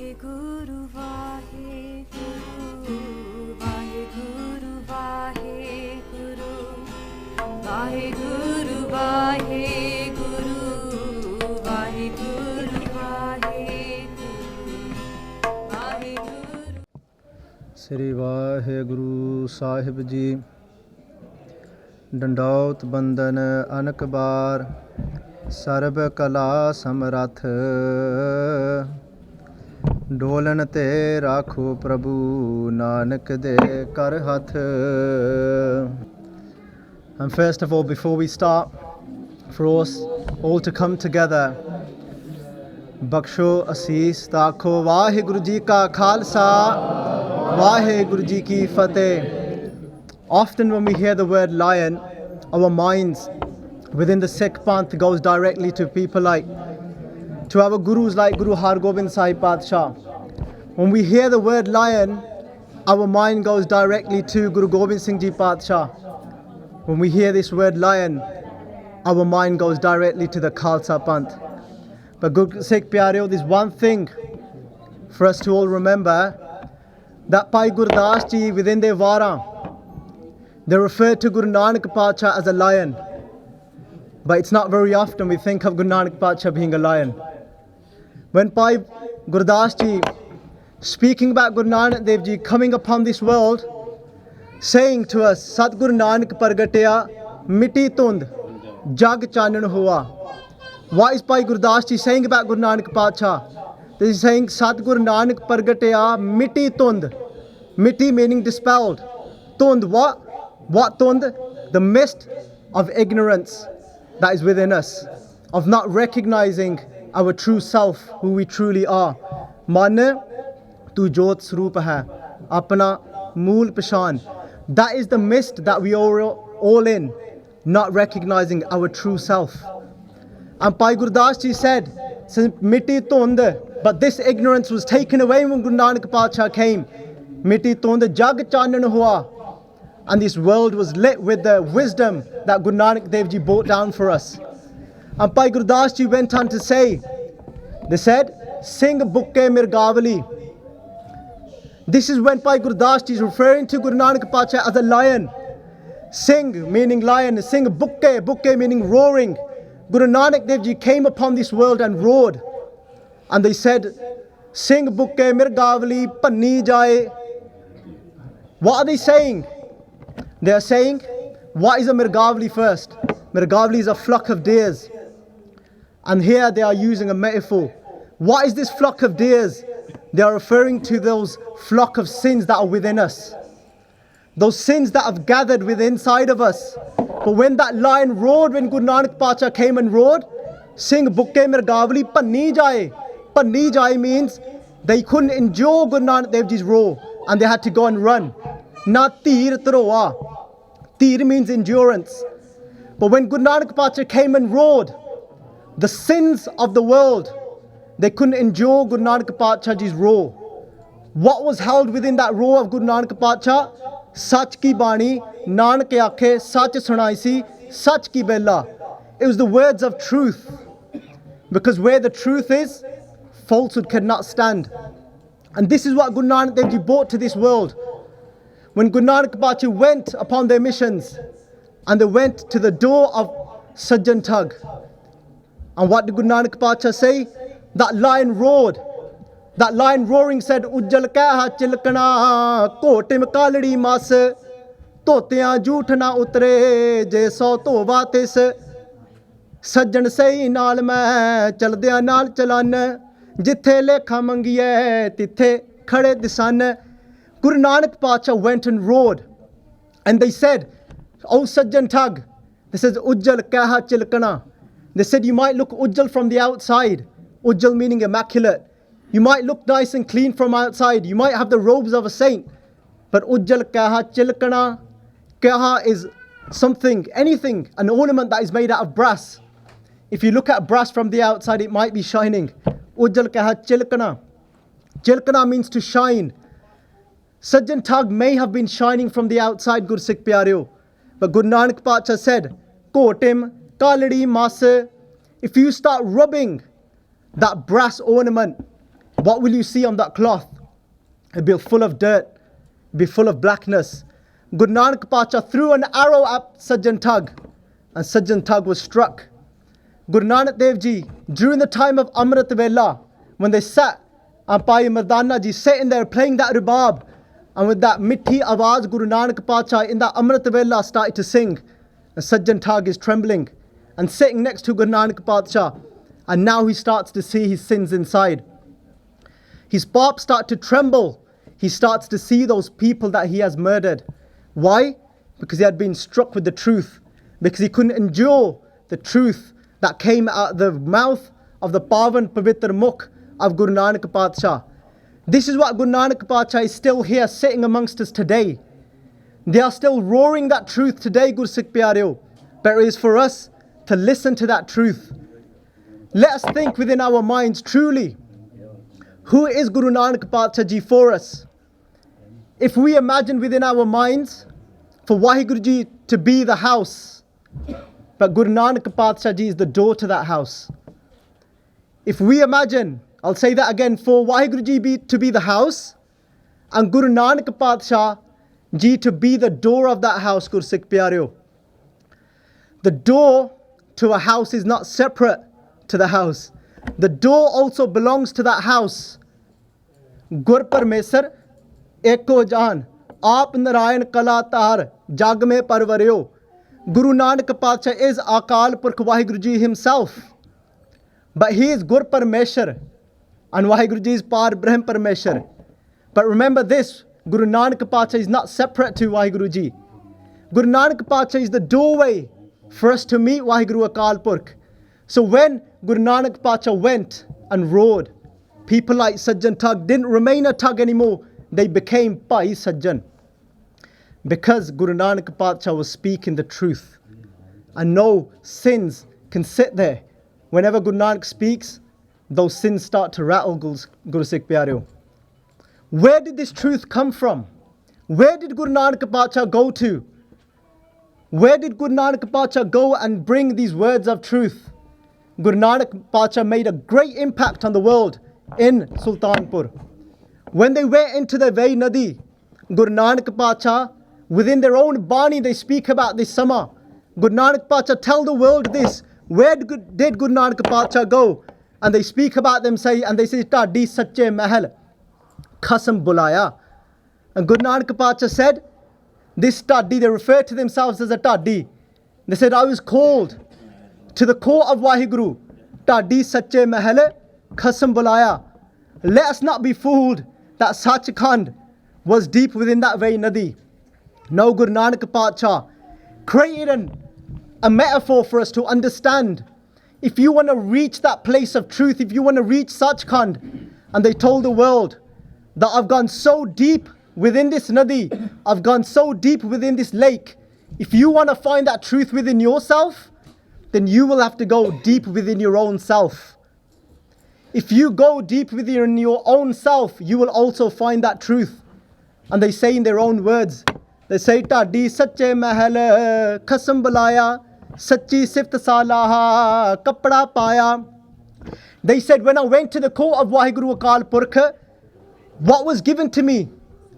ਵਾਹਿਗੁਰੂ ਵਾਹਿਗੁਰੂ ਵਾਹਿਗੁਰੂ ਵਾਹਿਗੁਰੂ ਵਾਹਿਗੁਰੂ ਵਾਹਿਗੁਰੂ ਵਾਹਿਗੁਰੂ ਵਾਹਿਗੁਰੂ। ਸ੍ਰੀ ਵਾਹਿਗੁਰੂ ਸਾਹਿਬ ਜੀ। ਡੰਡੌਤ ਬੰਦਨ ਅਨਕ ਬਾਰ, ਸਰਬ ਕਲਾ ਸਮਰੱਥ। ਡੋਲਨ ਤੇ ਰਾਖੋ ਪ੍ਰਭੂ, ਨਾਨਕ ਦੇ ਕਰ ਹੱਥ। And first of all, before we start, for us all to come together, ਬਖਸ਼ੋ ਅਸੀਸ ਤਾਖੋ। ਵਾਹਿਗੁਰੂ ਜੀ ਕਾ ਖਾਲਸਾ, ਵਾਹਿਗੁਰੂ ਜੀ ਕੀ ਫਤਿਹ। Often when we hear the word lion, our minds within the Sikh Panth goes directly to people like, to our gurus like Guru Har Gobind Sahib Padshah. When we hear the word lion, our mind goes directly to Guru Gobind Singh Ji Padshah. When we hear this word lion, our mind goes directly to the Khalsa Panth. But good Sikh Pyareo, there's one thing for us to all remember, that Bhai Gurdas Ji within their Vara, they refer to Guru Nanak Padshah as a lion. But it's not very often we think of Guru Nanak Padshah being a lion. When Bhai Gurdas Ji, speaking about Guru Nanak Dev Ji coming upon this world, saying to us, Satguru Nanak Pargatya, Miti Tund, Jag Chanan Hua. What is Bhai Gurdas Ji saying about Guru Nanak Padshah? He's saying Satguru Nanak Pargatya, Miti Tund. Miti meaning dispelled. Tund, what? What Tund? The mist of ignorance that is within us, of not recognizing our true self, who we truly are. Man tu jot swaroop hai, apna mool pashan. That is the mist that we are all in, not recognizing our true self. And Bhai Gurdas Ji said, Miti Tund, but this ignorance was taken away when Guru Nanak Padshah came. Miti Tund jag chanan hua. And this world was lit with the wisdom that Guru Nanak Dev Ji brought down for us. And Bhai Gurdas Ji went on to say, they said, Sing Bukke Mirgavali. This is when Bhai Gurdas Ji is referring to Guru Nanak Padshah as a lion. Sing meaning lion, sing Bukke, Bukke meaning roaring. Guru Nanak Dev Ji came upon this world and roared. And they said, Sing Bukke Mirgavali Panni Jaye. What are they saying? They are saying, what is a Mirgavli first? Mirgavli is a flock of deers. And here they are using a metaphor. What is this flock of deers? They are referring to those flock of sins that are within us. Those sins that have gathered within inside of us. But when that lion roared, when Guru Nanak Padshah came and roared, Sing Bukke Mirgavli Panni Jaye. Panni Jaye means they couldn't endure Guru Nanak Dev Ji's roar and they had to go and run. Na Teer Taroa. Teer means endurance. But when Guru Nanak Padshah came and roared, the sins of the world, they couldn't endure Guru Nanak Padshah Ji's roar. What was held within that roar of Guru Nanak Padshah? Sach ki bani, Nanak aakhe, Sach sunaisi, Sach ki bella. It was the words of truth. Because where the truth is, falsehood cannot stand. And this is what Guru Nanak Dev Ji brought to this world. When Guru Nanak Padshah went upon their missions and they went to the door of Sajjan Thug. And what did Guru Nanak Padshah say? That lion roared. That lion roaring said, Ujjal kaha chilkana, kotim kaladi mas, totyan jhoot na utre, je so tova tis. Sajjan sei naal main, chaldiyan naal chalan, jithe lekha mangiye, tithe khade disan. Guru Nanak Padshah went and roared. And they said, O Sajjan Thug, this is Ujjal kaha chilkana. They said, you might look Ujjal from the outside. Ujjal meaning immaculate. You might look nice and clean from outside. You might have the robes of a saint. But Ujjal kaha chilkana. Kaha is something, anything, an ornament that is made out of brass. If you look at brass from the outside, it might be shining. Ujjal kaha chilkana. Chilkana means to shine. Sajjan Thug may have been shining from the outside, Guru Sikh Pyareo. But Guru Nanak Padshah said, Kotim, Kaladi, Mas. If you start rubbing that brass ornament, what will you see on that cloth? It'll be full of dirt, it'll be full of blackness. Guru Nanak Pacha threw an arrow at Sajjan Thug, and Sajjan Thug was struck. Guru Nanak Dev Ji, during the time of Amrit Vela, when they sat, and Pai Mardana Ji sitting there playing that rubab, and with that mithi awaz, Guru Nanak Pacha in that Amrit Vela started to sing, and Sajjan Thug is trembling, and sitting next to Guru Nanak Pacha, and now he starts to see his sins inside. His palms start to tremble. He starts to see those people that he has murdered. Why? Because he had been struck with the truth. Because he couldn't endure the truth that came out of the mouth of the Pavan Pavitr Mukh of Guru Nanak Pacha. This is what Guru Nanak Pacha is still here sitting amongst us today. They are still roaring that truth today, Guru Sikh Pyareo. But it is for us to listen to that truth. Let us think within our minds truly, who is Guru Nanak Pacha Ji for us? If we imagine within our minds for Waheguru Ji to be the house, but Guru Nanak Pacha Ji is the door to that house. If we imagine, I'll say that again, for Waheguru Ji to be the house, and Guru Nanak Pacha Ji to be the door of that house, Guru Sikh Pyareo. The door to a house is not separate to the house. The door also belongs to that house. Gur Parmesar Eko Jahan Aap Narayan Kalatar Jag Mein Parvaryo. Guru Nanak Pacha is Akal Purkh Waheguru Ji himself. But he is Gur Parmeshwar and Waheguru Ji is Par Brahm Parmeshwar. But remember this, Guru Nanak Pacha is not separate to Waheguru Ji. Guru Nanak Pacha is the doorway for us to meet Waheguru Akal Purkh. So when Guru Nanak Pacha went and rode, people like Sajjan Thug didn't remain a Thug anymore. They became Bhai Sajjan. Because Guru Nanak Pacha was speaking the truth. And no sins can sit there. Whenever Guru Nanak speaks, those sins start to rattle, Guru Sikh Pyareo. Where did this truth come from? Where did Guru Nanak Pacha go to? Where did Guru Nanak Pacha go and bring these words of truth? Guru Nanak Pacha made a great impact on the world in Sultanpur. When they went into the Vai Nadi, Guru Nanak Pacha, within their own Bani, they speak about this Sama. Guru Nanak Pacha tell the world this. Where did Guru Nanak Pacha go? And they speak about them, say, Tadi Sache Mahal Khasam Bulaya. And Guru Nanak Pacha said, this Tadi, they refer to themselves as a Tadi. They said, I was called to the court of Waheguru. Tadi Sache Mahal Khasam Bulaya. Let us not be fooled that Sachkhand was deep within that Vai Nadi. No, Guru Nanak Pacha created a metaphor for us to understand. If you want to reach that place of truth, if you want to reach Sachkhand, and they told the world that I've gone so deep within this Nadi, I've gone so deep within this lake. If you want to find that truth within yourself, then you will have to go deep within your own self. If you go deep within your own self, you will also find that truth. And they say in their own words, they say, Tadi Sache Mahal Khasam Bulaya, Sachi Sift Salaha Kapda Paya. They said, when I went to the court of Waheguru Akal Purkh, what was given to me?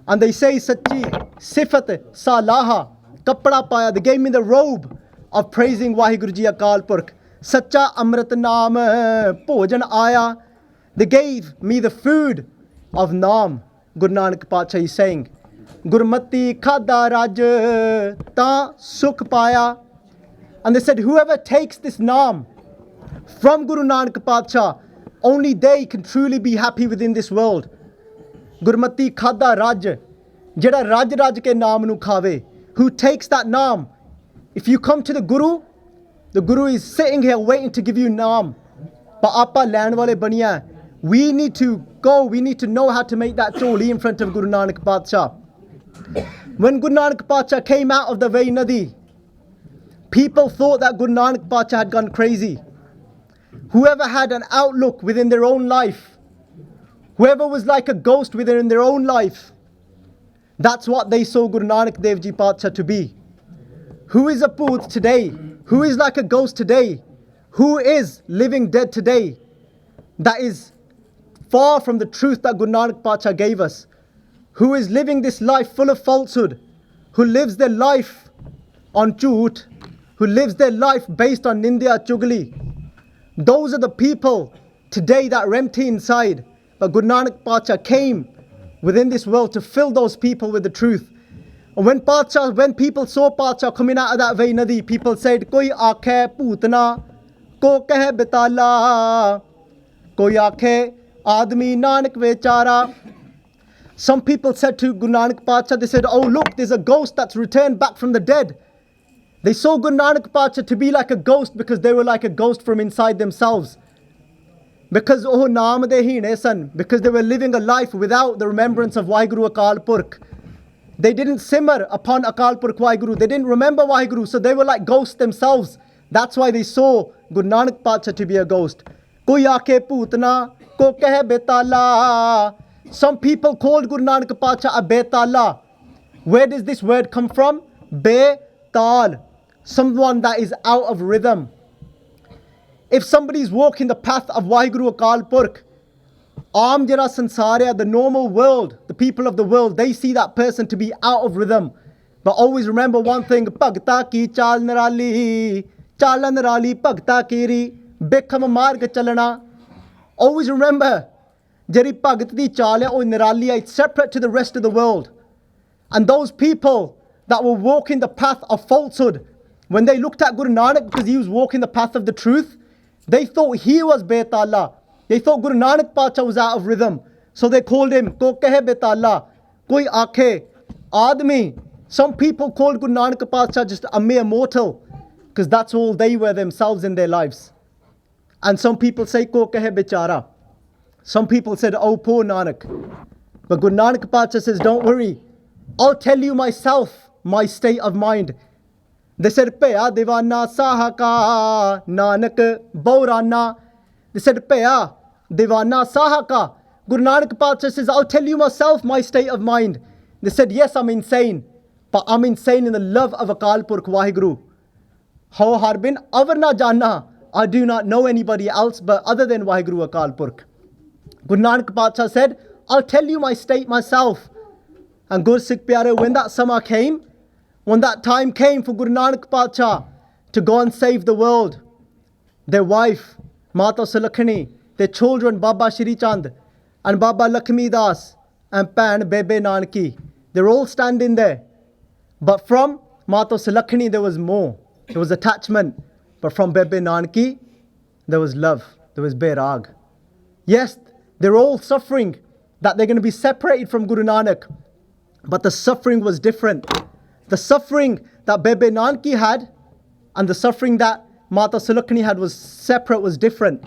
And they say, Sachi Sifat Salaha Kapda Paya. They gave me the robe of praising Waheguru Ji Akal Purkh. Sacha Amrit Naam Bhojan Aya. They gave me the food of Naam. Guru Nanak Pacha is saying, Gurmati Khada Raj Ta Sukh Paya. And they said, whoever takes this Naam from Guru Nanak Pacha, only they can truly be happy within this world. Gurmati Khada Raj, Jada Raj Raj ke Naam nu khave, who takes that Naam. If you come to the Guru is sitting here waiting to give you Naam. But Appa land wale baniya. We need to go, we need to know how to make that choli in front of Guru Nanak Pacha. When Guru Nanak Pacha came out of the Vai Nadi, people thought that Guru Nanak Pacha had gone crazy. Whoever had an outlook within their own life, whoever was like a ghost within their own life, that's what they saw Guru Nanak Dev Ji Pacha to be. Who is a Poot today? Who is like a ghost today? Who is living dead today? That is far from the truth that Guru Nanak Pacha gave us, who is living this life full of falsehood, who lives their life on jhoot, who lives their life based on nindya chugli. Those are the people today that are empty inside. But Guru Nanak Pacha came within this world to fill those people with the truth. And when people saw Pacha coming out of that Vai Nadi, people said, Koi aakhe putna, ko keh betala, koi aakhe admi nanak vechara. Some people said to Guru Nanak Pacha, they said, oh look, there's a ghost that's returned back from the dead. They saw Guru Nanak Pacha to be like a ghost because they were like a ghost from inside themselves. Because oh naam de hi ne san, because they were living a life without the remembrance of Waheguru Akal Purkh. They didn't simmer upon Akal Purkh Waheguru. They didn't remember Waheguru, so they were like ghosts themselves. That's why they saw Guru Nanak Pacha to be a ghost. Koi aake putna, ko keh betala. Some people called Guru Nanak Pacha a betala. Where does this word come from? Betal. Someone that is out of rhythm. If somebody is walking the path of Waheguru Akal Purkh, Aam jara sansar hai, the normal world, the people of the world, they see that person to be out of rhythm. But always remember one thing, Bhagta ki chal nirali, chala nirali bhagta kiri, bekham marg chalana. Always remember, jari bhagat di chal hai, oh nirali hai, it's separate to the rest of the world. And those people that were walking the path of falsehood, when they looked at Guru Nanak because he was walking the path of the truth, they thought he was Betala. They thought Guru Nanak Pacha was out of rhythm. So they called him Ko Kehe Betala, Koi Aakhe Admi. Some people called Guru Nanak Pacha just a mere mortal because that's all they were themselves in their lives. And some people say Ko Kehe Bechara. Some people said, oh poor Nanak. But Guru Nanak Pacha says, don't worry, I'll tell you myself my state of mind. They said, Paya Divana Sahaka Nanak Baurana. They said, Paya Divana Sahaka. Guru Nanak Pacha says, I'll tell you myself my state of mind. They said, yes, I'm insane. But I'm insane in the love of Akal Purkh Waheguru. How Harbin Avarna Jana. I do not know anybody else but other than Waheguru Akal Purkh. Guru Nanak Pacha said, I'll tell you my state myself. And Gur Sikh Pyare, when that summer came, when that time came for Guru Nanak Pacha to go and save the world, their wife, Mata Sulakhani, their children, Baba Shri Chand and Baba Lakshmi Das and Pan Bebe Nanki, they're all standing there. But from Mata Sulakhani there was more. There was attachment. But from Bebe Nanki, there was love. There was Bairag. Yes, they're all suffering that they're going to be separated from Guru Nanak. But the suffering was different. The suffering that Bebe Nanki had and the suffering that Mata Sulakhani had was separate, was different.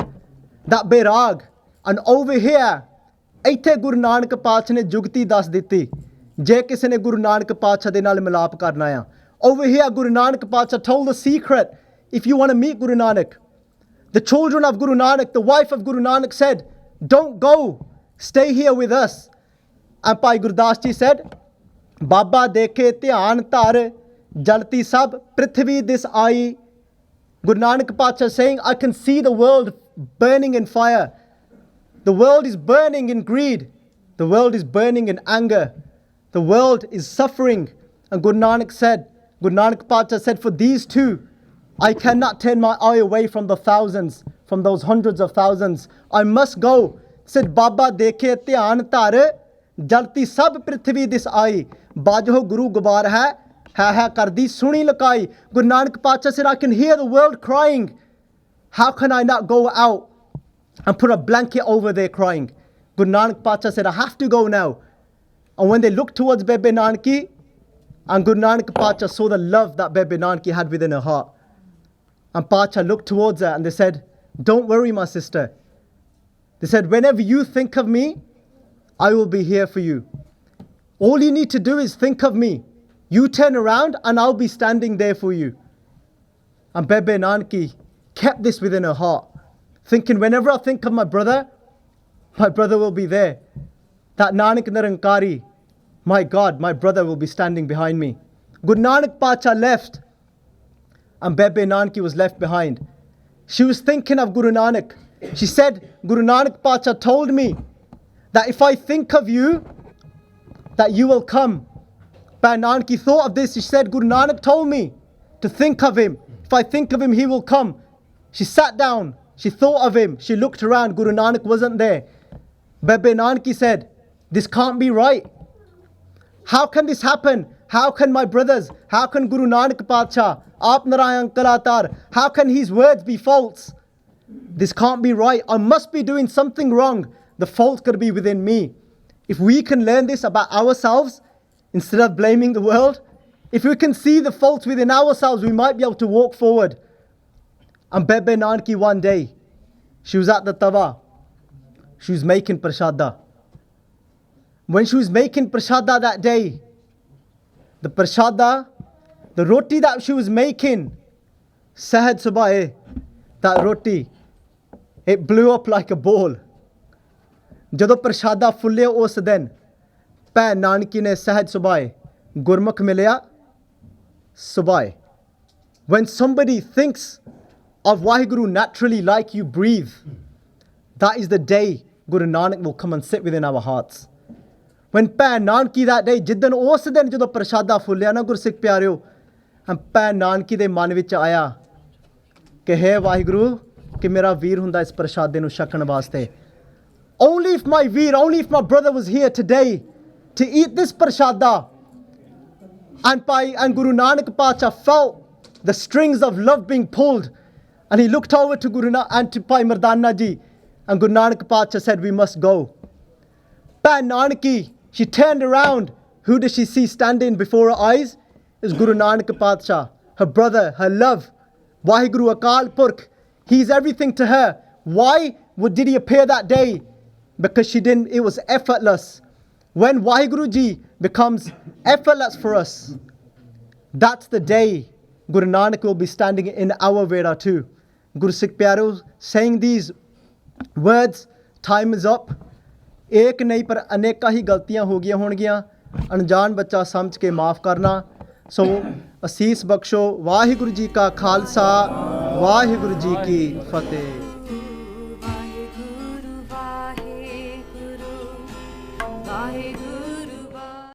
That Bairag. And over here, Aithe Guru Nanak Pacha ne jugti das diti. Je kisi ne Guru Nanak Pacha de naal milap karna hai. Over here, Guru Nanak Pacha told the secret. If you want to meet Guru Nanak, the children of Guru Nanak, the wife of Guru Nanak said, don't go, stay here with us. And Bhai Gurdas Ji said, Baba dekhe dhyan tar, jalti sab prithvi dis aayi. Guru Nanak Pacha saying, I can see the world burning in fire. The world is burning in greed. The world is burning in anger. The world is suffering. And Guru Nanak Pacha said, for these two, I cannot turn my eye away from the thousands, from those hundreds of thousands. I must go. Said, Baba dekhe dhyan tar, jalti sab prithvi dis aayi. Bajo Guru Gubar hai kardi suni lakai. Guru Nanak Pacha said, I can hear the world crying. How can I not go out and put a blanket over there crying? Guru Nanak Pacha said, I have to go now. And when they looked towards Bebe Nanki, and Guru Nanak Pacha saw the love that Bebe Nanki had within her heart. And Pacha looked towards her and they said, don't worry, my sister. They said, whenever you think of me, I will be here for you. All you need to do is think of me. You turn around and I'll be standing there for you. And Bebe Nanki kept this within her heart, thinking whenever I think of my brother will be there. That Nanak Nirankari, my God, my brother will be standing behind me. Guru Nanak Pacha left and Bebe Nanki was left behind. She was thinking of Guru Nanak. She said, Guru Nanak Pacha told me, that if I think of you, that you will come. Bhai Nanki thought of this. She said, Guru Nanak told me to think of him. If I think of him, he will come. She sat down. She thought of him. She looked around. Guru Nanak wasn't there. Bebe Nanki said, this can't be right. How can this happen? How can my brothers, how can Guru Nanak Pacha, Aap Narayan Kalatar, how can his words be false? This can't be right. I must be doing something wrong. The fault could be within me. If we can learn this about ourselves, instead of blaming the world, if we can see the faults within ourselves, we might be able to walk forward. And Bebe Nanki one day, she was at the tawa. She was making prashada. When she was making prashada that day, the prashada, the roti that she was making, Sahad Subaye, that roti, it blew up like a ball. Jado prashada fulle us din, Bhai Nanki ne Sahad Subaye, Gurmukh milya, Subaye. When somebody thinks of Waheguru naturally like you breathe, that is the day Guru Nanak will come and sit within our hearts. When Bhai Nanki that day, jiddan us din jado prashada fullya na Gursikh pyareo, and Bhai Nanki de man vich aaya कि हे वाहिगुरु कि मेरा वीर हुंदा इस प्रसादे नूं छकण वास्ते. Only if my veer, only if my brother was here today to eat this prasada. And Guru Nanak Pacha felt the strings of love being pulled, and he looked over to Guru Nanak and to Bhai Mardana ji, and Guru Nanak Pacha said, we must go. Bhai Nanki, she turned around. Who does she see standing before her eyes? Is Guru Nanak Pacha, her brother, her love. Waheguru Akal Purkh, he's everything to her. Why did he appear that day? Because she didn't, it was effortless. When Waheguru Ji becomes effortless for us, that's the day Guru Nanak will be standing in our Veda too. Guru Sikh Pyaro saying these words, time is up. एक नहीं पर अनेका ही गलतियां हो गया होंगियां, अनजान बच्चा समझ के माफ़ करना. सो असीस बख्शो. वाहिगुरु जी का खालसा, वाहिगुरु जी की फतेह.